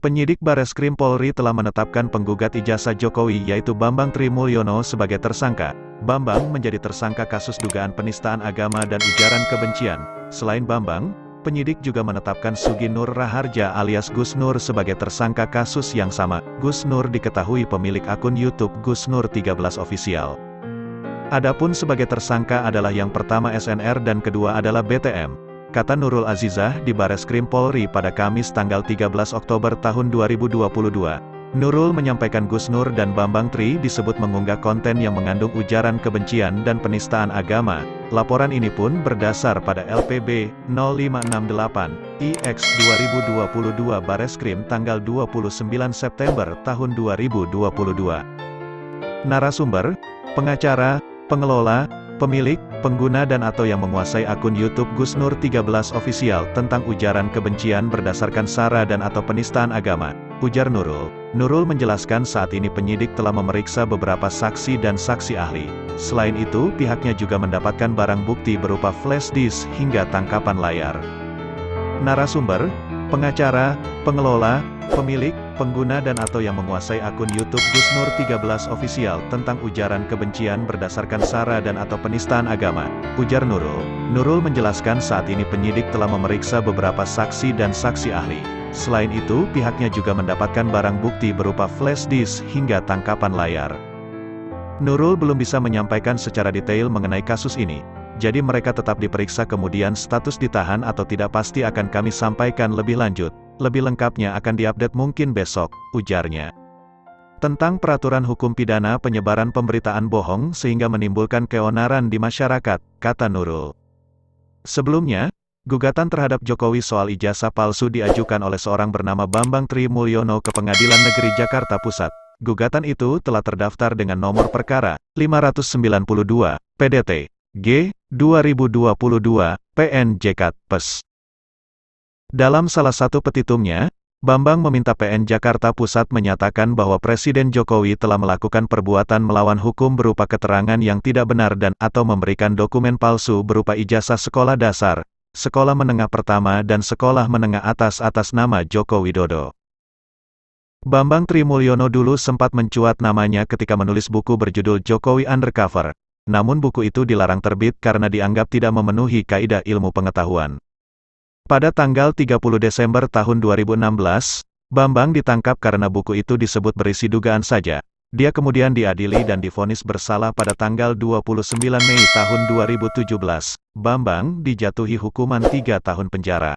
Penyidik Bareskrim Polri telah menetapkan penggugat ijazah Jokowi yaitu Bambang Trimulyono sebagai tersangka. Bambang menjadi tersangka kasus dugaan penistaan agama dan ujaran kebencian. Selain Bambang, penyidik juga menetapkan Sugi Nur Raharja alias Gus Nur sebagai tersangka kasus yang sama. Gus Nur diketahui pemilik akun YouTube Gus Nur 13 Official. Adapun sebagai tersangka adalah yang pertama SNR dan kedua adalah BTM. Kata Nurul Azizah di Bareskrim Polri pada Kamis tanggal 13 Oktober tahun 2022. Nurul menyampaikan Gus Nur dan Bambang Tri disebut mengunggah konten yang mengandung ujaran kebencian dan penistaan agama. Laporan ini pun berdasar pada LPB 0568 IX 2022 Bareskrim tanggal 29 September tahun 2022. Narasumber, pengacara, pengelola, pemilik, pengguna dan atau yang menguasai akun YouTube Gus Nur 13 Official tentang ujaran kebencian berdasarkan sara dan atau penistaan agama, ujar Nurul. Nurul menjelaskan saat ini penyidik telah memeriksa beberapa saksi dan saksi ahli. Selain itu, pihaknya juga mendapatkan barang bukti berupa flash disk hingga tangkapan layar. Narasumber, pengacara, pengelola, pemilik, pengguna dan atau yang menguasai akun YouTube Gus Nur 13 Official tentang ujaran kebencian berdasarkan sara dan atau penistaan agama, ujar Nurul. Nurul menjelaskan saat ini penyidik telah memeriksa beberapa saksi dan saksi ahli. Selain itu, pihaknya juga mendapatkan barang bukti berupa flash disk hingga tangkapan layar. Nurul belum bisa menyampaikan secara detail mengenai kasus ini. Jadi mereka tetap diperiksa kemudian status ditahan atau tidak pasti akan kami sampaikan lebih lanjut. Lebih lengkapnya akan diupdate mungkin besok, ujarnya. Tentang peraturan hukum pidana penyebaran pemberitaan bohong sehingga menimbulkan keonaran di masyarakat, kata Nurul. Sebelumnya, gugatan terhadap Jokowi soal ijazah palsu diajukan oleh seorang bernama Bambang Trimulyono ke Pengadilan Negeri Jakarta Pusat. Gugatan itu telah terdaftar dengan nomor perkara 592 PDT G 2022 PN/JK Pes. Dalam salah satu petitumnya, Bambang meminta PN Jakarta Pusat menyatakan bahwa Presiden Jokowi telah melakukan perbuatan melawan hukum berupa keterangan yang tidak benar dan atau memberikan dokumen palsu berupa ijazah sekolah dasar, sekolah menengah pertama dan sekolah menengah atas atas nama Joko Widodo. Bambang Trimulyono dulu sempat mencuat namanya ketika menulis buku berjudul Jokowi Undercover. Namun buku itu dilarang terbit karena dianggap tidak memenuhi kaidah ilmu pengetahuan. Pada tanggal 30 Desember tahun 2016, Bambang ditangkap karena buku itu disebut berisi dugaan saja. Dia kemudian diadili dan divonis bersalah pada tanggal 29 Mei tahun 2017. Bambang dijatuhi hukuman 3 tahun penjara.